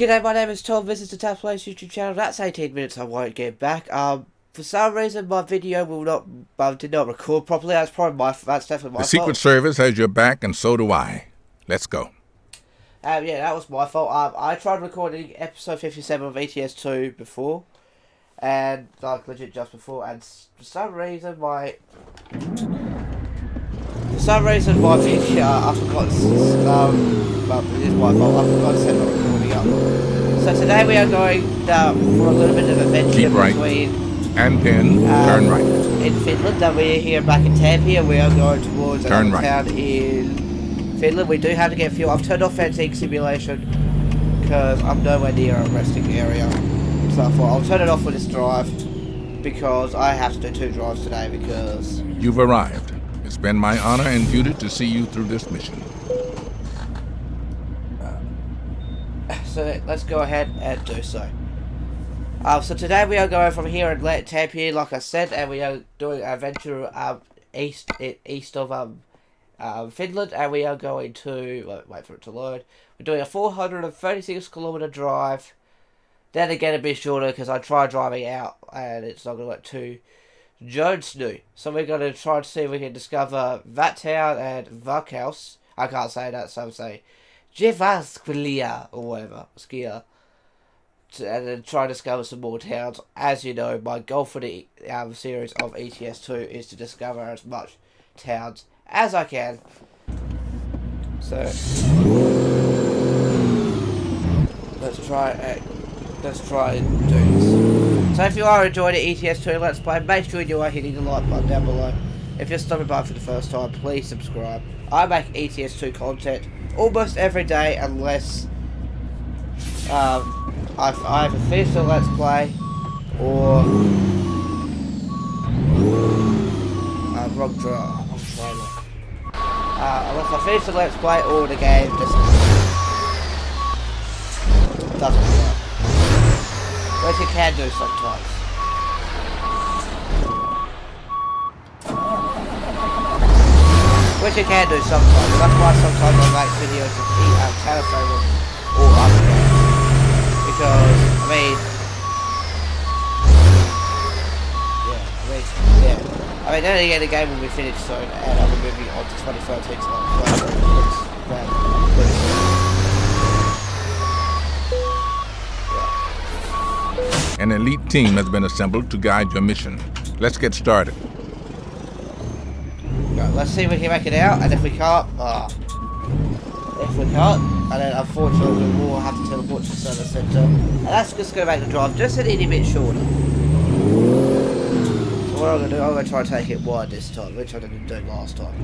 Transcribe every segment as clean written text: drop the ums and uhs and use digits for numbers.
G'day, my name is Tom. This is the Tampere YouTube channel. That's 18 minutes. I won't get back. For some reason, my video did not record properly. That's definitely my fault. The Secret Service has your back, and so do I. Let's go. Yeah, that was my fault. I tried recording episode 57 of ETS2 before, and like legit just before, and for some reason my video I forgot. It is my fault. I forgot to set the recording up. So today we are going for a little bit of adventure Keep right. between and then turn right. In Finland, and we're here back in Tampere. We are going towards turn another right. town in Finland. We do have to get fuel. I've turned off fatigue simulation because I'm nowhere near a resting area. So I thought I'll turn it off for this drive because I have to do 2 drives today because... You've arrived. It's been my honor and duty to see you through this mission. So let's go ahead and do so. So today we are going from here in Tampere, like I said, and we are doing an adventure east of Finland, and we are going to wait for it to load. We're doing a 436-kilometer drive. Then again, a bit shorter because I tried driving out and it's not going to work to Joensuu. So we're going to try to see if we can discover that town and Varkaus. I can't say that, so I'm saying Jyväskylä or whatever, Skia. And then try to discover some more towns. As you know, my goal for the series of ETS2 is to discover as much towns as I can. So let's try and do this. So if you are enjoying the ETS2 Let's Play, make sure you are hitting the like button down below. If you're stopping by for the first time, please subscribe. I make ETS2 content almost every day unless I either finished a Let's Play or wrong trailer. Unless I finish the Let's Play or the game just doesn't work. Which it can do sometimes. Which it can do sometimes. That's why sometimes I make videos of telephone or other games. Because, I mean, then again, the game will be finished soon, and I'll be moving on to 2013, An elite team has been assembled to guide your mission. Let's get started. Right, let's see if we can make it out, and if we can't, and then unfortunately we will have to teleport to the service centre, and that's just going to make the drive just a little bit shorter. So what I'm going to do, I'm going to try and take it wide this time, which I didn't do last time.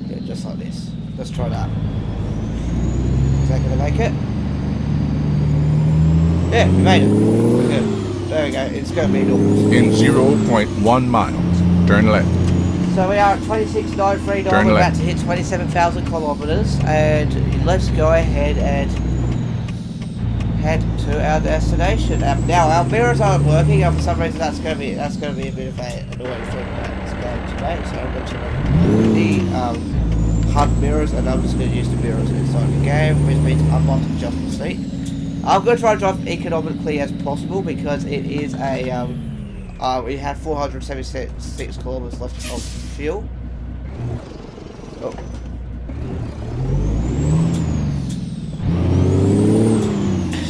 Yeah, just like this. Let's try that. Is that going to make it? Yeah, we made it. We're good. There we go. It's going to be normal. In 0.1 miles, turn left. So we are at 26,939. Turn We're left. about to hit 27,000 kilometers, and let's go ahead and head to our destination. Now our mirrors aren't working, and for some reason that's going to be a bit of an annoying thing about this game today. So I'm going to turn the HUD mirrors, and I'm just going to use the mirrors inside the game, which means I'm not adjusting the seat. I'm going to try and drive economically as possible because it is a, we have 476 kilometers left of fuel. Oh.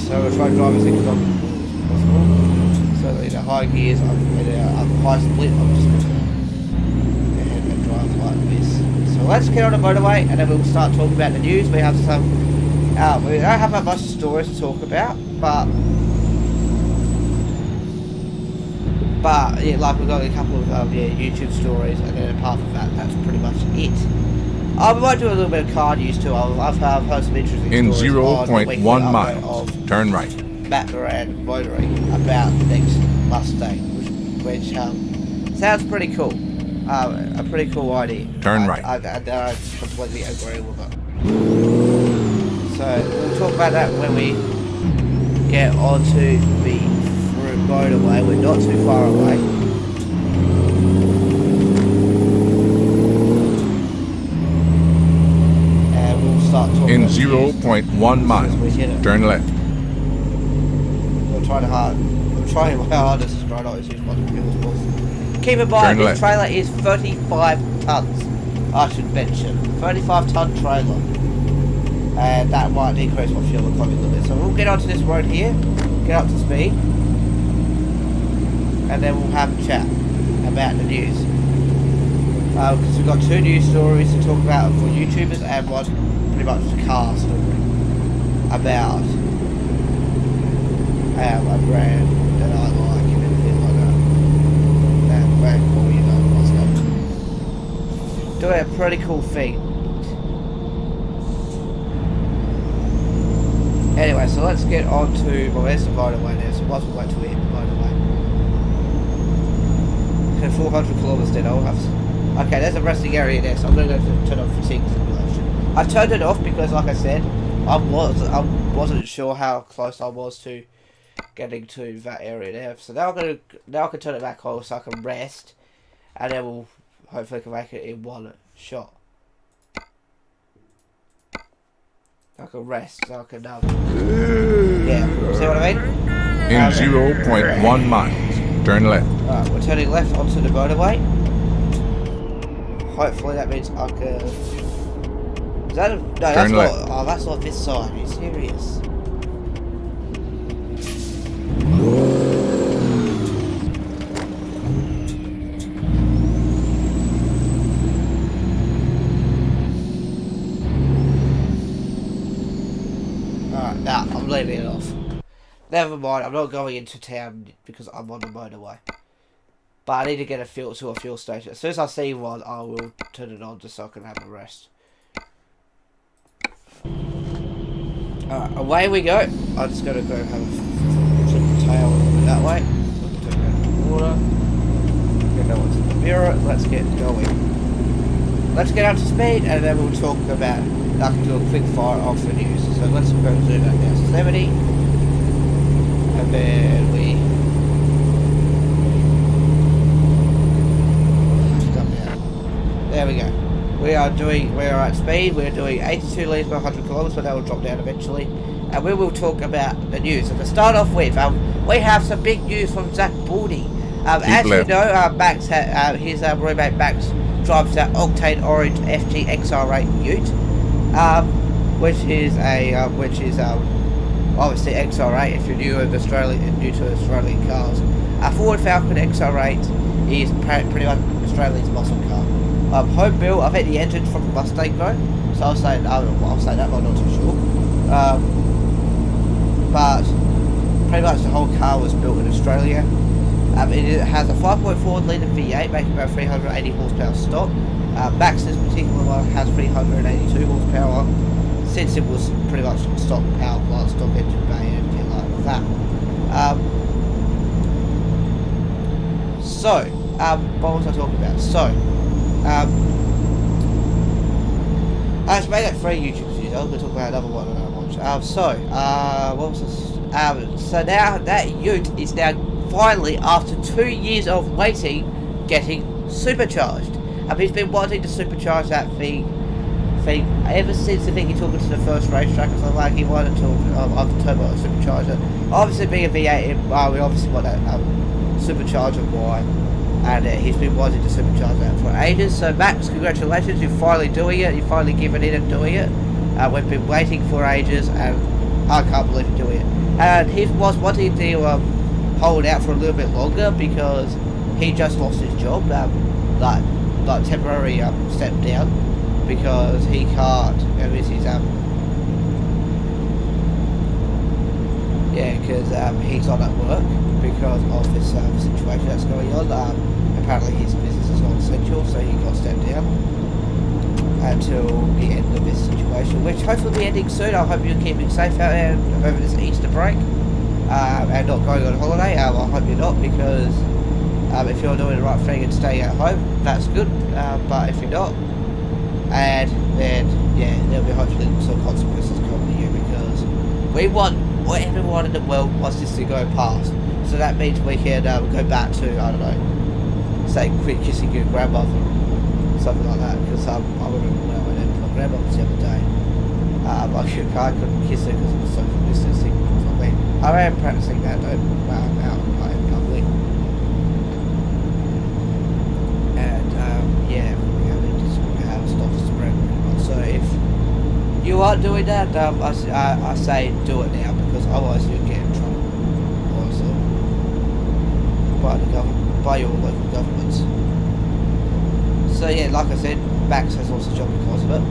So we'll try and drive as economically as possible. So in the high gears, in a high split, I'm just going to go ahead and drive like this. So let's get on the motorway and then we'll start talking about the news. We have some... we don't have that much stories to talk about, but yeah, like we've got a couple of YouTube stories, and then apart from that, that's pretty much it. We might do a little bit of car news too. I've heard some interesting in stories. In 0.1 miles, turn right. Background motoring about the next Mustang, which sounds pretty cool. A pretty cool idea. Turn right. I completely agree with it. So we'll talk about that when we get onto the motorway. We're not too far away. 0.1 miles. Turn left. I'm trying my hardest to try not to use much fuel as possible. Keep in mind, this trailer is 35 tons. I should mention. 35-ton trailer. And that might decrease my fuel economy a little bit. So we'll get onto this road here, get up to speed, and then we'll have a chat about the news. Because we've got 2 news stories to talk about for YouTubers and one pretty much a car story about a brand that I like and everything like that. That brand cool, you know what's going. Doing a pretty cool thing. Anyway, so let's get on to, well, there's the motorway there, so once we wait till we hit the motorway. Okay, 400 kilometers then, I'll have. Okay, there's a resting area there, so I'm going to go to turn off fatigue simulation. I turned it off because, like I said, I wasn't sure how close I was to getting to that area there. So now I can turn it back on so I can rest, and then we'll hopefully can make it in one shot. I can rest, so I can yeah, see what I mean? In 0.1 miles, turn left. Alright, we're turning left onto the motorway. Hopefully that means I can. Is that a, no, that's not. Oh, that's not this side. Are you serious? Alright, nah, I'm leaving it off. Never mind, I'm not going into town because I'm on the motorway. But I need to get a fuel station. As soon as I see one, I will turn it on just so I can have a rest. Alright, away we go. I'm just going to go have a flip the tail a little bit that way. So I can turn around the water. Get that one to the mirror. Let's get going. Let's get up to speed and then we'll talk about, I can do a quick fire off the news. So let's go and do that down to 70. And then we... There we go. We are at speed. We're doing 82 litres per 100 kilometres, but that will drop down eventually. And we will talk about the news. And to start off with, we have some big news from Zach Baldy. As you know, Max, his roommate Max drives that Octane Orange FG XR8 Ute, which is obviously XR8 if you're new to Australian cars. A Ford Falcon XR8 is pretty much Australia's muscle car. Home built. I think the engine's from the Mustang though, so I'll say that, but I'm not too sure. But pretty much the whole car was built in Australia. It has a 5.4 litre V8 making about 380 horsepower stock. Max's particular one has 382 horsepower, since it was pretty much stock power plant, stock engine bay and everything like that. What was I talking about? I've made that 3 YouTube videos. I'm going to talk about another one that I watched. What was this? So now that Ute is now finally, after 2 years of waiting, getting supercharged. He's been wanting to supercharge that thing ever since I think he took it to the first racetrack or something like. He wanted to turbo supercharger. Obviously, being a V8, we obviously want that supercharger Y. And he's been wanting to supercharge that for ages. So Max, congratulations, you're finally doing it. You're finally giving in and doing it. We've been waiting for ages, and I can't believe you're doing it. And he was wanting to hold out for a little bit longer because he just lost his job, like temporary step down, because he can't. Because he's he's not at work because of this situation that's going on. Apparently his business is not essential, so he got stepped down until the end of this situation, which hopefully will be ending soon. I hope you're keeping safe out there over this Easter break and not going on holiday. I hope you're not, because if you're doing the right thing and staying at home, that's good, but if you're not, and then there'll be hopefully some consequences coming to you, because we want what everyone in the world wants this to go past. So that means we can go back to, I don't know, say quit kissing your grandmother or something like that. Because I remember when I went in to my grandmother's the other day, I couldn't kiss her because of the social distancing. I mean, I am practicing that though, out in public. And yeah, we just want to have stop the spread pretty much. So if you are doing that, I say do it now because otherwise you'll get in trouble. Also, by your local governments. So yeah, like I said, Max has lost his job because of it.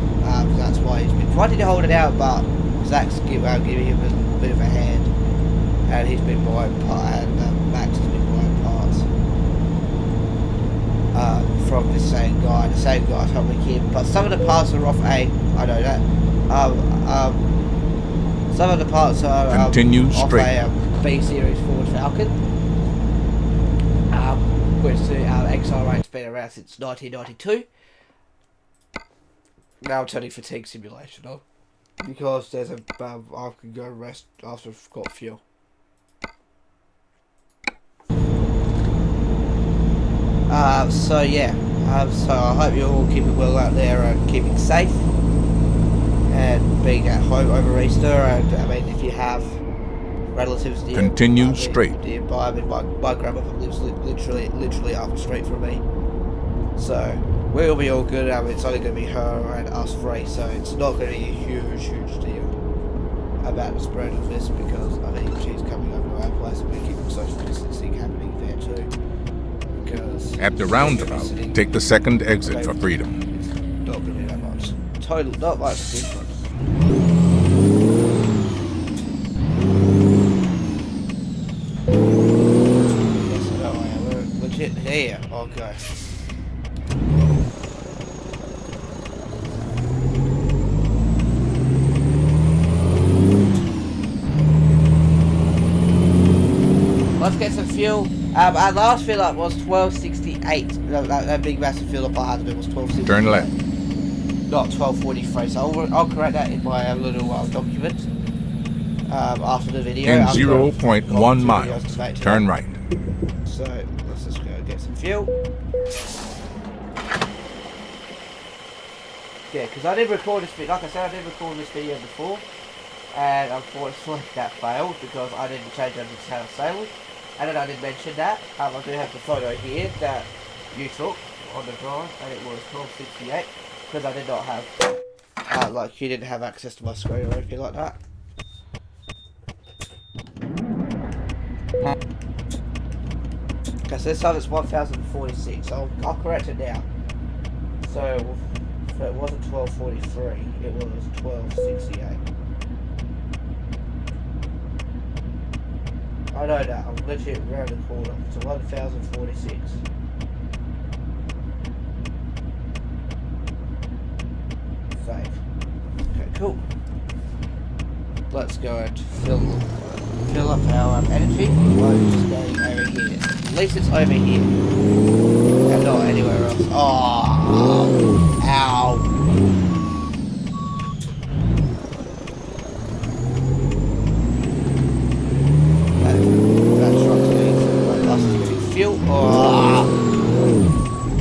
That's why he's been trying to hold it out, but Zach's giving him a bit of a hand, and he's been buying parts, and Max has been buying parts from the same guy. The same guy helping him, but some of the parts are off I know that. Some of the parts are off a B series Ford Falcon, which the XR8's been around since 1992. Now I'm turning fatigue simulation on because there's a I can go rest after I've got fuel. So yeah, so I hope you're all keeping well out there and keeping safe and being at home over Easter. And I mean, if you have relatives near, Continue straight. Nearby, I mean, my grandmother lives literally up the street from me, so we'll be all good. I mean, it's only going to be her and us three, so it's not going to be a huge deal about the spread of this because I mean she's coming over to our place and we're keeping social distancing happening there too. Because At the roundabout, take the second exit for freedom. It's not going to be that much. Not much different. Yes, I know, we're legit here. Okay. Let's get some fuel. Our last fill up was 1268. That big massive fill up I had to do was 1268. Turn left. Not 1243. So I'll correct that in my little document after the video. In 0.1 miles, turn right. So let's just go get some fuel. Yeah, because I did record this video. Like I said, I did record this video before, and unfortunately that failed because I didn't change over to how sailed. And then I did mention that. I do have the photo here that you took on the drive, and it was 1268 because I did not have, like, you didn't have access to my screen or anything like that. Okay, so this time it's 1046. So I'll correct it now. So it wasn't 1243. It was 1268. I know that, I'm literally around the corner. It's 1046. Save. Okay, cool. Let's go and fill up our energy. I'm just going over here. At least it's over here. And not anywhere else. Oh, ow. Fuel. Oh.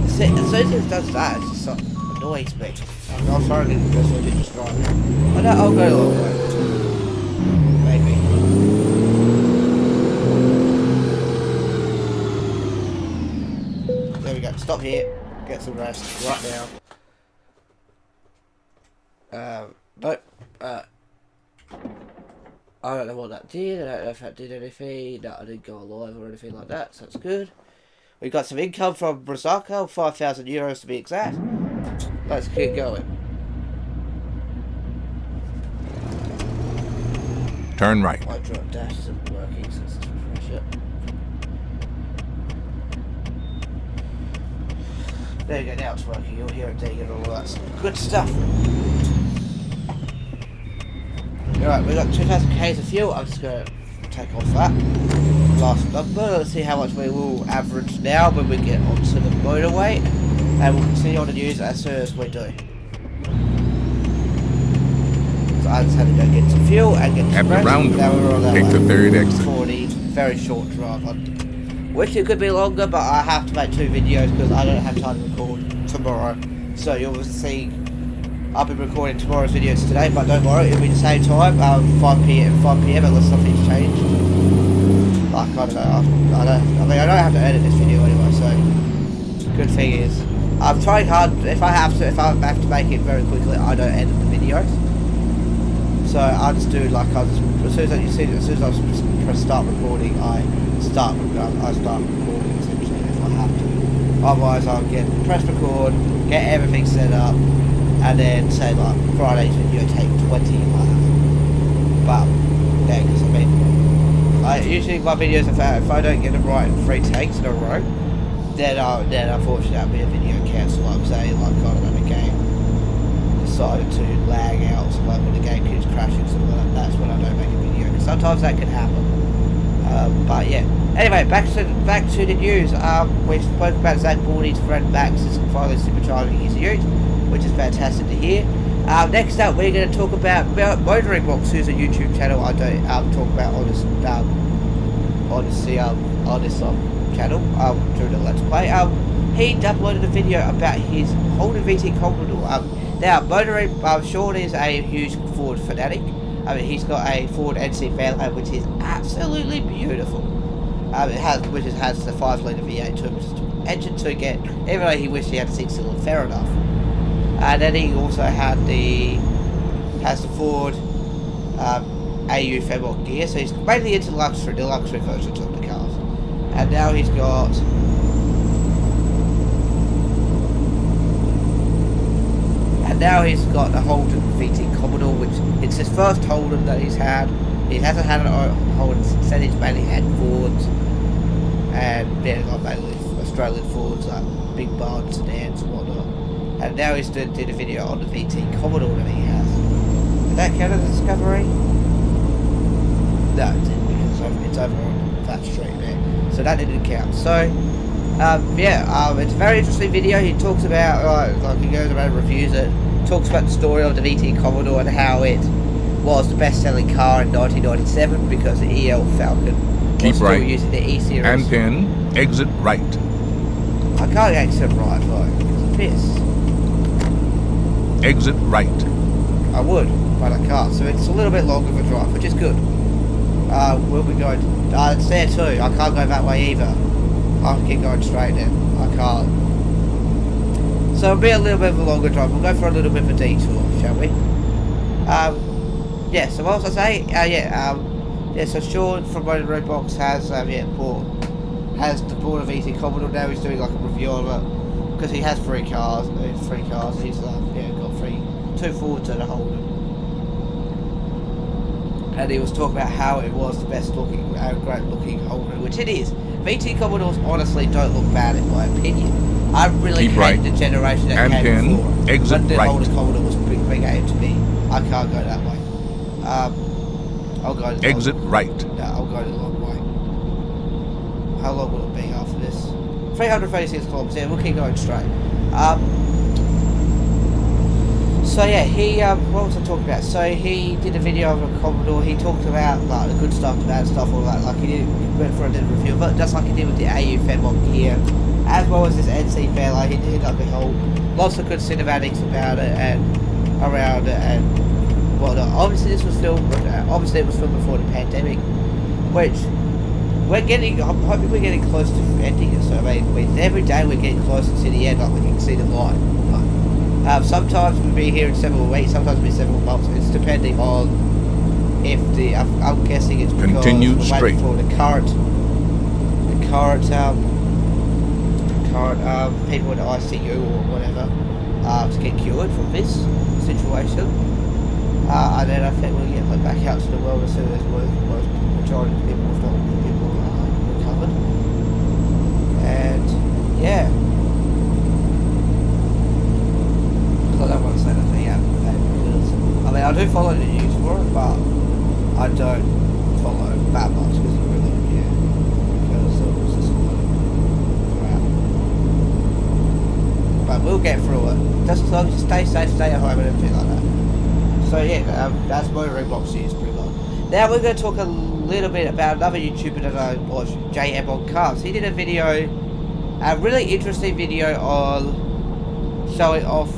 As soon as it does that, it just annoys me. I'm sorry, I didn't just drive it. I'll go a long way. Maybe. There we go. Stop here. Get some rest right now. Nope. I don't know what that did. I don't know if that did anything. No, I didn't go live or anything like that, so that's good. We got some income from Brasaka, 5,000 euros to be exact. Let's keep going. Turn right. My drop dash isn't working, so let's refresh it. There you go, now it's working. You'll hear it digging all that good stuff. Alright, we've got 2,000 k's of fuel. I'm just going to take off that last number. Let's see how much we will average now when we get onto the motorway. And we'll continue on the news as soon as we do. So I just had to go get some fuel and get some rest. Now we're on that take the third exit. 40, very short drive. I wish it could be longer, but I have to make 2 videos because I don't have time to record tomorrow. So you'll see I'll be recording tomorrow's videos today, but don't worry, it'll be the same time, 5 p.m. unless something's changed. Like, I don't know, I don't have to edit this video anyway, so good thing is, I'm trying hard. If I have to make it very quickly, I don't edit the videos. So I just do like as soon as I press start recording, I start recording essentially if I have to. Otherwise, I'll press record, get everything set up, and then say like Friday's video take 20 if I have. But yeah, because I mean, usually my videos if I don't get them right in 3 takes in a row, then unfortunately that'll be a video cancel. Like say like I don't know, the game decided to lag out, so like when the game keeps crashing, so that's when I don't make a video. Because sometimes that can happen. But yeah. Anyway, back to the news. We spoke about Zach Bordy's friend Max is finally supercharging his ute, which is fantastic to hear. Next up, we're going to talk about Motoring Box, who's a YouTube channel I don't talk about on this channel during the Let's Play. He uploaded a video about his Honda VT Commodore. Now, Motoring Sean is a huge Ford fanatic. I mean, he's got a Ford NC Fairlane, which is absolutely beautiful. It has the 5-litre V8 turbo engine to get, even though he wished he had a 6-cylinder, fair enough. And then he also has the Ford AU Fairmont gear, so he's mainly into the luxury versions of the cars. And now he's got the Holden VT Commodore, which it's his first Holden that he's had. He hasn't had a Holden since he's mainly had Fords, and yeah, like mainly Australian Fords, like big barn sedans and whatnot. And now he's did a video on the VT Commodore that he has. Did that count as a discovery? No, it didn't, because it's over on that street there. So that didn't count. So, it's a very interesting video. He talks about, like he goes around and reviews it, talks about the story of the VT Commodore and how it was the best-selling car in 1997 because the EL Falcon was still using the E-Series. And then exit right. I can't exit right, though, because of this. Exit right. I would, but I can't. So it's a little bit longer of a drive, which is good. We'll be going. It's there too. I can't go that way either. I'll keep going straight then. I can't. So it'll be a little bit of a longer drive. We'll go for a little bit of a detour, shall we? Yeah. So what was I say? So Sean from Motoring Box has the bought a VT Commodore. Now he's doing like a review of it because he has 3 cars. He's got 2 Fords and a Holden. And he was talking about how it was the best looking, great looking Holden, which it is. VT Commodores honestly don't look bad in my opinion. I really hate the generation that came before. Exit when the right. Holden Commodore was big aimed to me. I can't go that way. I'll go the exit right. No, I'll go the long way. How long will it be after this? 336 kilometers. Yeah, we'll keep going straight. So yeah, what was I talking about? So he did a video of a Commodore. He talked about like the good stuff, the bad stuff, all that. Like he went for a little review, but just like he did with the AU Fairmont gear, as well as this NC Fairlane, he did like a whole lots of good cinematics about it and around it and whatnot. Obviously, it was filmed before the pandemic, which I'm hoping we're getting close to ending it. So I mean, every day we're getting closer to the end. Like we can see the light. Sometimes we'll be here in several weeks, sometimes we'll be several months. It's depending on if I'm guessing it's because continue we're straight waiting for the current people in the ICU or whatever to get cured from this situation. And then I think we'll get let back out to the world as soon as most majority of people, if not all the people, are recovered. And yeah. I don't want to say anything out of that because I mean I do follow the news for it, but I don't follow that much because I really don't care because it was just a lot of crap. But we'll get through it. Just as long as you stay safe, stay at home, and everything like that. So yeah, that's Motoring Box news pretty much. Now we're going to talk a little bit about another YouTuber that I watch, JM on Cars. He did a video, a really interesting video on showing off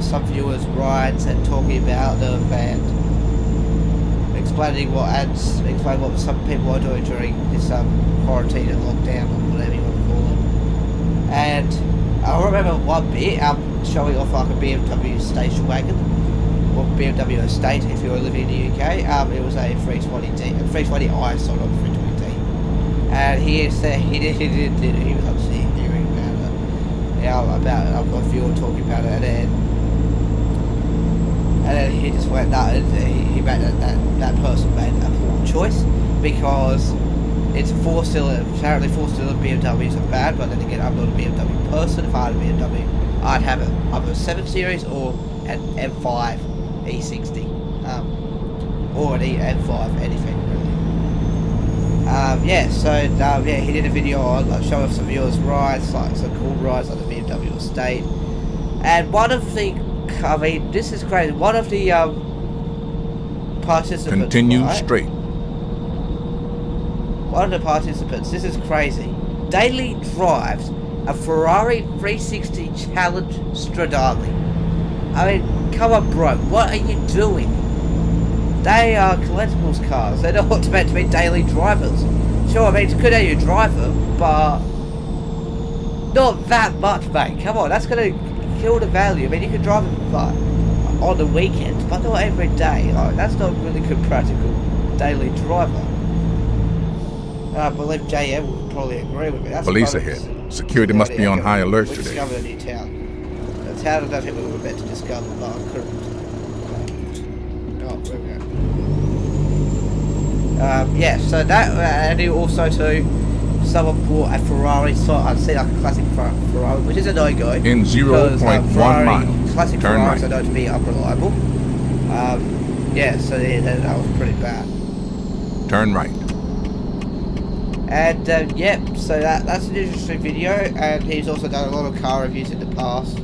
some viewers' rides and talking about them and explaining what some people are doing during this quarantine and lockdown or whatever you want to call it. And I remember one bit showing off like a BMW station wagon, or BMW estate if you were living in the UK. It was a 320i, sort of 320d, and he said he was obviously hearing about it. Yeah, about I've got a viewer talking about it, and then he just went that he made that person made a poor choice because it's a four-cylinder. Apparently, four-cylinder BMWs are bad, but then again, I'm not a BMW person. If I had a BMW, I'd have either a 7 Series or an M5 E60, or an M5, anything really. Yeah, so he did a video on showing off some viewers' rides, like some cool rides on the BMW estate, and one of the, I mean, this is crazy. One of the participants. Continue right? straight. One of the participants, this is crazy, daily drives a Ferrari 360 Challenge Stradale. I mean, come on, bro, what are you doing? They are collectibles cars. They're not meant to be daily drivers. Sure, I mean, it's good that you drive them, but not that much, mate. Come on, that's going to kill the value. I mean, you can drive them like, on the weekends, but not every day. Like, that's not really good practical daily driver. I believe JM will probably agree with me. That's Police ahead. Security must be on high alert we today. Discovered a new town. A town I don't think we were meant to discover, but I couldn't. Oh, there we go. Yeah, so that, and he also too, someone bought a Ferrari, so I'd say like a classic Ferrari, which is a no-go. In 0.1 miles, classic turn Ferraris right. are known to be unreliable. Yeah, so yeah, that was pretty bad. Turn right. And yep, so that's an interesting video, and he's also done a lot of car reviews in the past,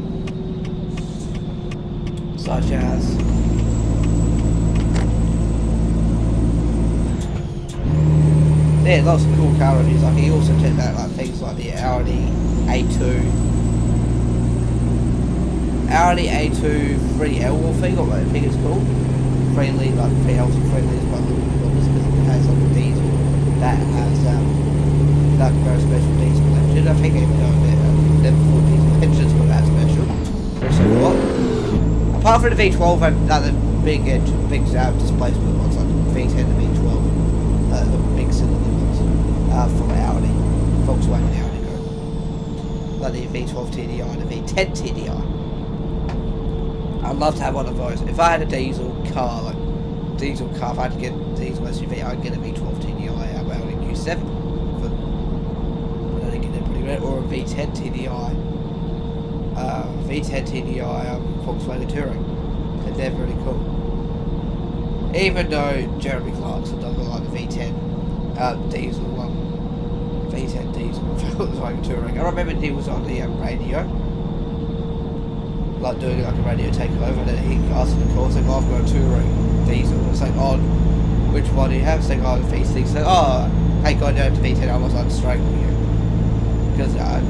such as yeah, lots of cool car reviews. Like he also checked out like things like the Audi A2 3L thing, or what I think it's called, friendly, like 3L friendly is one of the because it has like a diesel that has like a very special diesel engine. I think even though them 4 diesel engines were that special. So what? Apart from the V12 and the big engine, big displacement ones like V10 and V12, the big cylinder ones from Audi, Volkswagen Audi group, like the V12 TDI and the V10 TDI. I'd love to have one of those. If I had a diesel car, if I had to get a diesel SUV, I'd get a V12 TDI out of a Q7. But I think they're pretty rare. Or a V10 TDI. Volkswagen Touring. And they're really cool. Even though Jeremy Clarkson doesn't like the V10 diesel one. V10 diesel Volkswagen Touring. I remember he was on the radio. Like doing like a radio takeover, and then he asked the call, saying, "Oh, I've got a Touring diesel." It's like, "Oh, which one do you have?" Saying, "Oh, the V6." Saying, "Oh, hey, go down to V10." I was like, strangle you, because I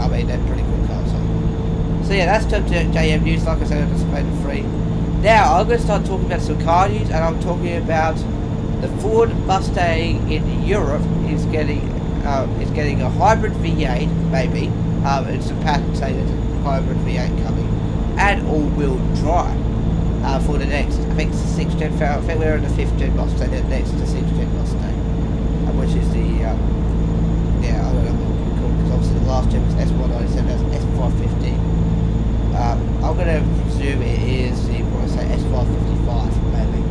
mean they're pretty cool cars. So yeah, that's JM news. Like I said, I just played it free. Now I'm going to start talking about some car news, and I'm talking about the Ford Mustang in Europe is getting a hybrid V8, maybe. It's a patent saying there's a hybrid V8 coming. And all-wheel drive for the next, I think it's the 6th gen. I think we're in the 5th gen Mustang. The next is the 6th gen Mustang, which is the yeah, I don't know what you call it, because obviously the last gen was S197, that's S550. I'm gonna presume it is the S555 maybe.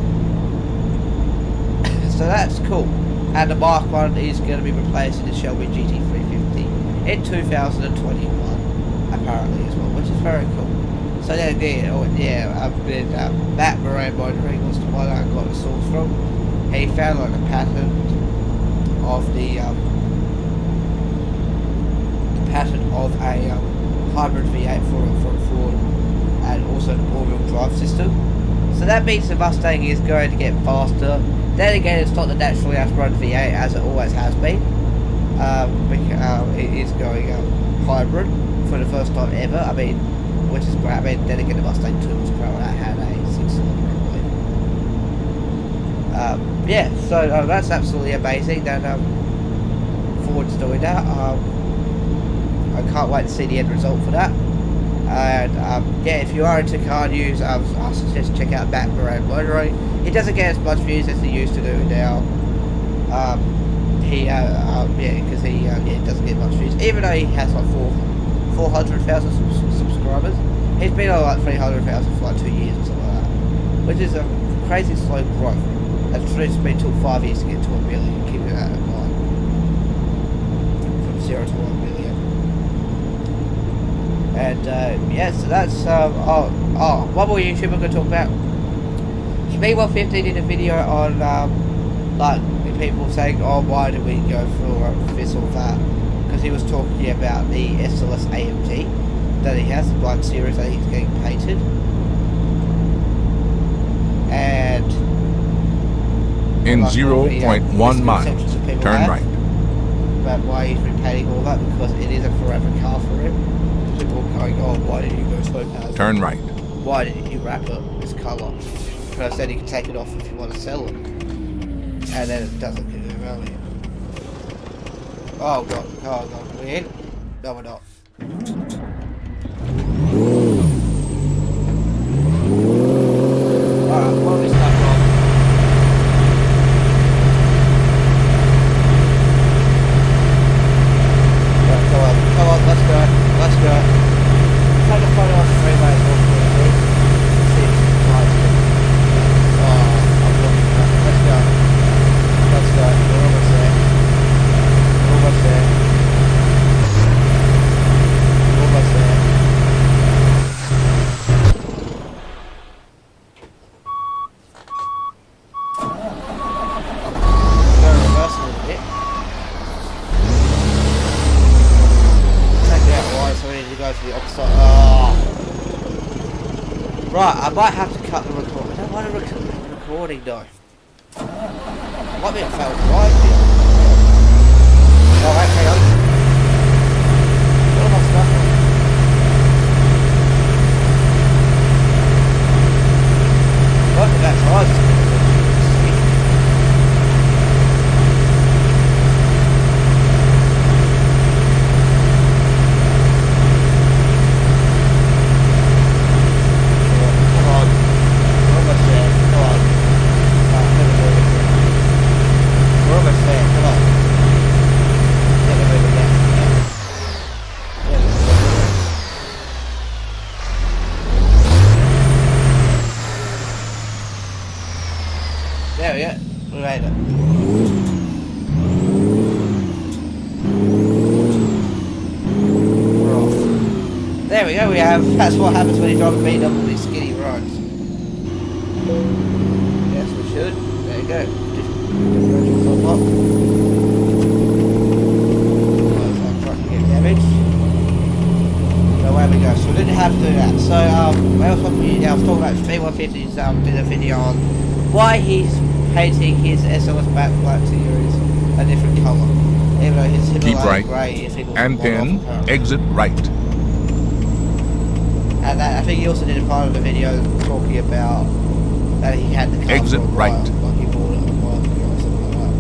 So that's cool. And the Mark 1 is going to be replacing the Shelby GT350 in 2021 apparently as well, which is very cool. So then, Matt Moran Motoring was the one I got the source from. He found like a patent of a hybrid V8 for Ford, and also an all-wheel drive system. So that means the Mustang is going to get faster. Then again, it's not the naturally aspirated V8 as it always has been. It is going hybrid for the first time ever. I mean, which is great. I mean, then again, the Mustang 2 was great. That had a 6-cylinder, I believe. Yeah, so that's absolutely amazing that Ford's doing that. I can't wait to see the end result for that. And yeah, if you are into car news, I suggest check out Matt Moran Motoring. He doesn't get as much views as he used to do now. Because he doesn't get much views, even though he has like 400,000 subscribers. He's been on like 300,000 for like 2 years or something like that, which is a crazy slow growth. It's been till 5 years to get to 1 million. Keeping that in mind, from 0 to 1 million. And yeah, so that's one more YouTube I'm going to talk about. Speed115 did a video on like people saying, oh, why did we go for this or that? Because he was talking about the SLS AMG that he has, the black series that he's getting painted. And in 0.1 miles, turn right. About why he's repainting all that, because it is a forever car for him. People are going, oh, why did you go so fast? Turn right. Why didn't you wrap it this colour? Because then you can take it off if you want to sell it. And then it doesn't get it earlier. Oh god, we're in? No, we're not. Alright, what are we stuck on? Right, come on, let's go. Take a photo off the freeway as well. See if it's right. Oh, I'm looking at that. Let's go. We're almost there. Go reverse a little bit. Take it out wide, so we need to go to the opposite. Oh. Right, I might have to cut the recording. I don't want to cut the recording though. Might be a failed drive here. Oh, wait, hang on. What am I stuck on? Look at that size. Come on. We're almost there. Come on. We're almost there. Come on. Get it over there. There we go. We made it. We're off. There we go. We have. That's what happens when you drive a beat up all these skinny roads. Yes, we should. There you go. Differentials on top. Truck can get damaged. So away we go. So we didn't have to do that. So I was talking about Speed150's did a video on why he's painting his SLS Black Series a different colour, even though his Keep right. grey is And then exit right. And that, I think he also did a part of the video talking about that he had the car Exit for a right. while, like he bought it a while ago or something like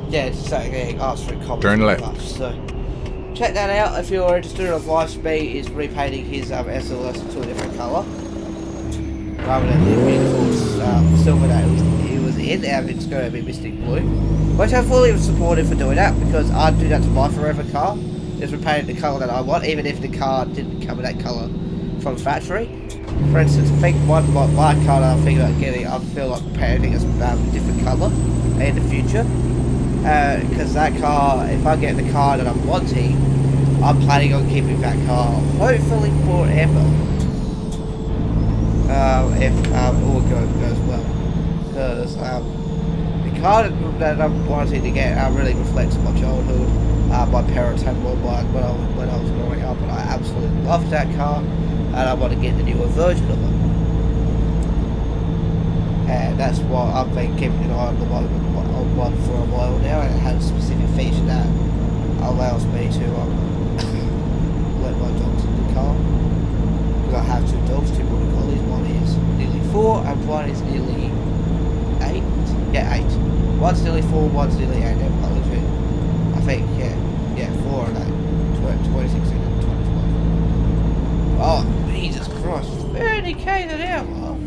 that. Yeah, it's saying ask for a comment. Turn left. So check that out if you're interested in live speed. Is repainting his SLS to a different colour rather than the beautiful silver that it was in. It's going to be Mystic Blue, which I fully support him for doing that, because I'd do that to my forever car. Is repainting the colour that I want, even if the car didn't come in that colour from factory. For instance, think my car that I'm thinking about getting, I feel like painting a different colour in the future. Because that car, if I get the car that I'm wanting, I'm planning on keeping that car hopefully forever. If all goes well, because the car that I'm wanting to get really reflects my childhood. My parents had one when I was growing up, and I absolutely loved that car, and I want to get the newer version of it. and that's why I've been keeping an eye on the one for a while now, and it has a specific feature that allows me to let my dogs in the car, because I have two dogs, two border collies. One is nearly 4 and one is nearly 8. Yeah, 8. One's nearly 4, one's nearly 8. I think, yeah, 4 and 8. 2016 and 2012. Oh, Jesus Christ. 30k an hour.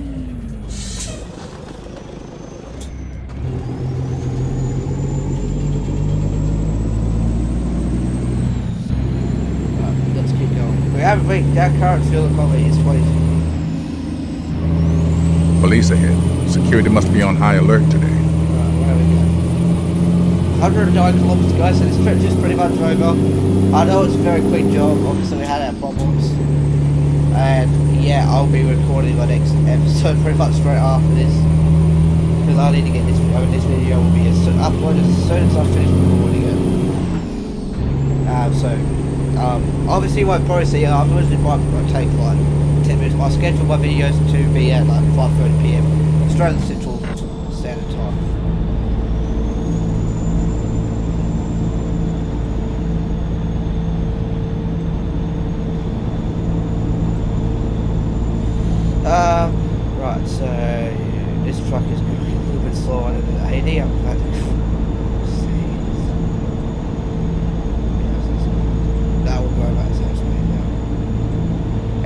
Let's keep going. We haven't reached our current fuel economy is 20. Police ahead. Security must be on high alert today. Where we go? 109 kilometers to go, so this trip just pretty much over. I know it's a very quick job. Obviously, we had our problems. And yeah, I'll be recording my next episode pretty much straight after this, because I need to get this video will be uploaded as soon as I finish recording it. Obviously you won't probably see it afterwards. It might take like 10 minutes. I schedule my videos to be at like 5:30 PM Australian Central Standard Time. Right, so this truck is a little bit slower than the 80. I'm glad to see. No, we'll go about 0 speed now.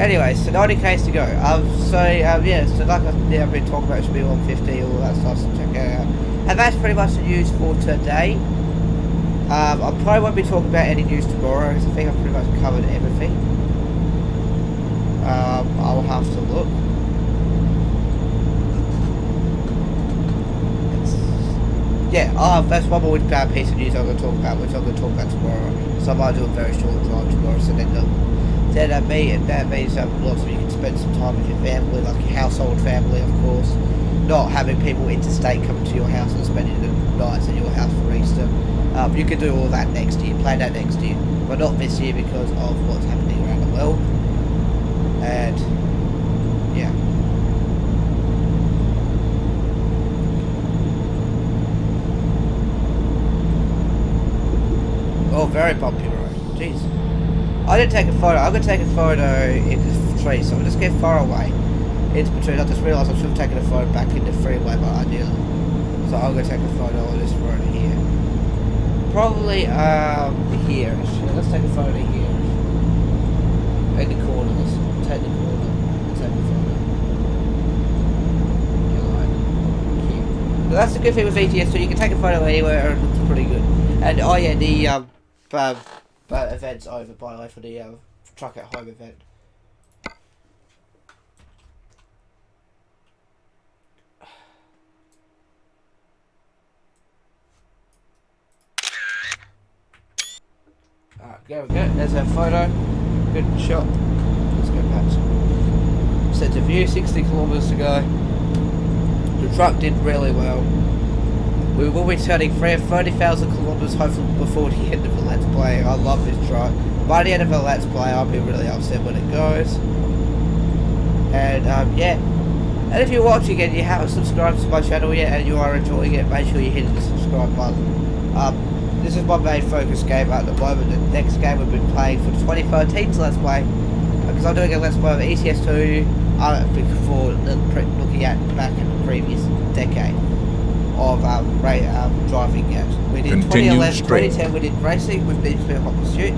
Anyway, so 90k's to go. Yeah, so like I've been talking about, it should be 150, all that stuff, so check it out. And that's pretty much the news for today. I probably won't be talking about any news tomorrow, because I think I've pretty much covered everything. I'll have to look. That's one more piece of news I'm going to talk about, which I'm going to talk about tomorrow. So I might do a very short drive tomorrow, so that means lots of you can spend some time with your family, like your household family, of course. Not having people interstate coming to your house and spending the nights at your house for Easter. You can do all that next year, plan that next year, but not this year because of what's happening around the world. And yeah. Oh, very bumpy road. Jeez. I didn't take a photo. I'm going to take a photo in the tree, so I'll just get far away into between. I just realised I should have taken a photo back in the freeway, but I didn't. So I'm going to take a photo of this road here. Probably here. Let's take a photo here. In the corner. Let's take the corner and take a photo. Here. So that's the good thing with ETS, so you can take a photo anywhere and it looks pretty good. And oh yeah, the event's over, by the way, for the truck at home event. Alright, there we go. There's our photo. Good shot. Let's go back. Set to view, 60 kilometers to go. The truck did really well. We will be turning 30,000 kilometers hopefully before the end of the Let's Play. I love this truck. By the end of the Let's Play, I'll be really upset when it goes. And yeah. And if you're watching and you haven't subscribed to my channel yet and you are enjoying it, make sure you hit the subscribe button. This is my main focus game at the moment. The next game we've been playing for 2013's Let's Play. Because I'm doing a Let's Play of ETS2 before looking at back in the previous decade of driving games. We did 2011, 2010 we did racing with Need for Speed Hot Pursuit.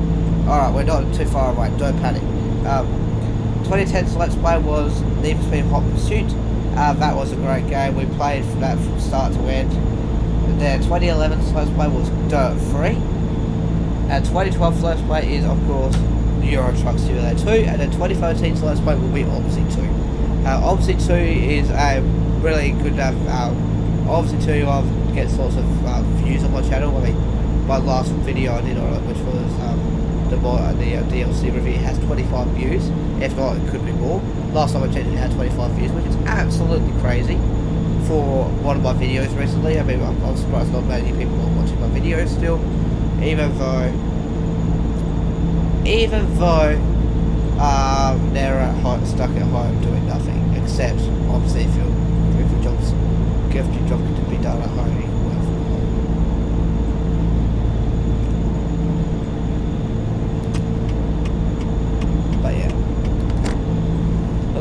Alright, we're not too far away, don't panic. 2010's Let's Play was Need for Speed Hot Pursuit. That was a great game, we played that from start to end. The 2011's Let's Play was Dirt 3. And 2012's Let's Play is of course Euro Truck Simulator 2. And then 2013's Let's Play will be Odyssey 2. Odyssey 2 is a really good Obviously too, I've get lots of views on my channel. I mean, my last video I did on it, which was the DLC review, has 25 views. If not, it could be more. Last time I checked, it had 25 views, which is absolutely crazy for one of my videos recently. I mean, I'm surprised not many people are watching my videos still, even though they're stuck at home doing nothing, except obviously if your job's gift job to be done at home. You can work from home. But yeah.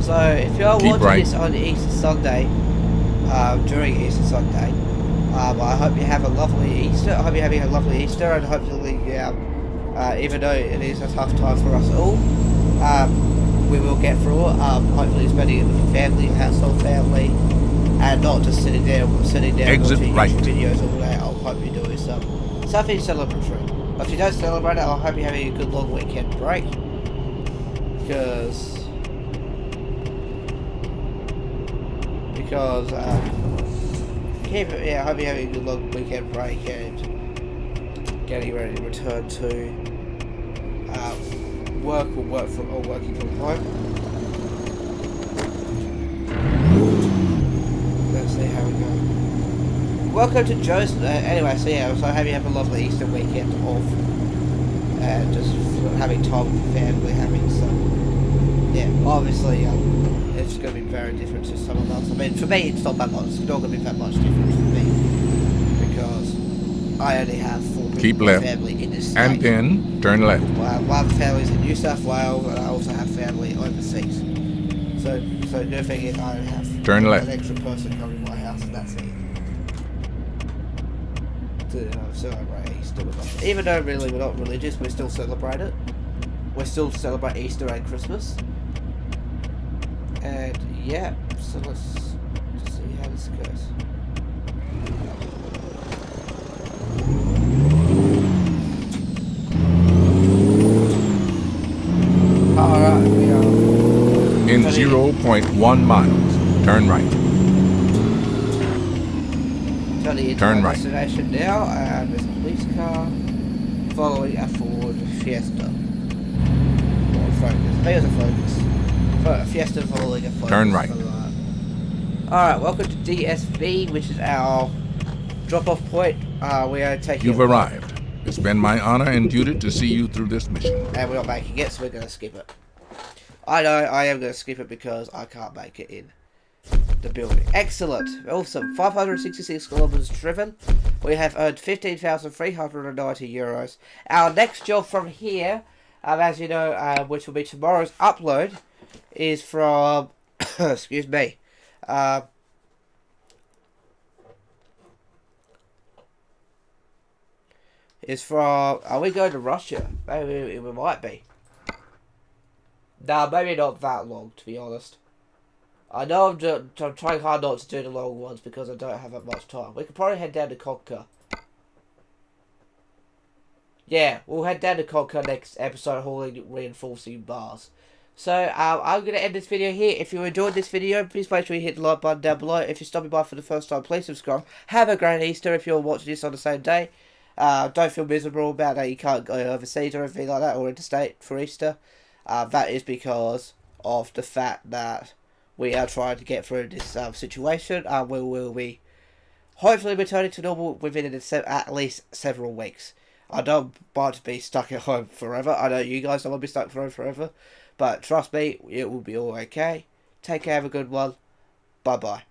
So if you're Keep watching right. this on Easter Sunday, during Easter Sunday, I hope you have a lovely Easter. I hope you're having a lovely Easter, and hopefully, even though it is a tough time for us all, we will get through it. Hopefully spending it with your family, household family, and not just sitting there Exit watching right. YouTube videos all day. I hope you're doing something celebratory. If you don't celebrate it, I hope you're having a good long weekend break. Because I hope you're having a good long weekend break and getting ready to return to working from home. Let's see how we go. Welcome to Joensuu. Anyway, so yeah, so I hope you have a lovely Easter weekend off. Just having time with your family, having some. Yeah, obviously, it's going to be very different to some of us. I mean, for me, it's not that much. It's not going to be that much different for me because I only have 4 people Keep in my left. family in this state. And then turn left. One family's in New South Wales, and I also have family overseas. So the thing is, I only have Turn left. an extra person coming to my house, and that's it. To celebrate Easter with us. Even though really we're not religious, we still celebrate it. We still celebrate Easter and Christmas. And yeah, so let's just see how this goes. Alright, we are In 0.1 miles, turn right. turning into Turn our right. destination now, and there's a police car following a Ford Fiesta. Or Focus. I think it's a Focus. A Fiesta following a Focus. Turn right. Alright, welcome to DSV, which is our drop-off point. We are taking You've a walk, arrived. It's been my honor and duty to see you through this mission. and we're not making it, so we're going to skip it. I know, I am going to skip it because I can't make it in the building. Excellent. Awesome. 566 kilometers driven. We have earned 15,390 euros. Our next job from here, as you know, which will be tomorrow's upload, is from... excuse me. Is from... Are we going to Russia? Maybe we might be. Nah, maybe not that long, to be honest. I know I'm trying hard not to do the long ones because I don't have that much time. We could probably head down to Conquer. Yeah, we'll head down to Conquer next episode, hauling reinforcing bars. So, I'm going to end this video here. If you enjoyed this video, please make sure you hit the like button down below. If you're stopping by for the first time, please subscribe. Have a great Easter if you're watching this on the same day. Don't feel miserable about that you can't go overseas or anything like that, or interstate for Easter. That is because of the fact that we are trying to get through this situation. We will be hopefully returning to normal within at least several weeks. I don't want to be stuck at home forever. I know you guys don't want to be stuck at home forever. But trust me, it will be all okay. Take care, have a good one. Bye-bye.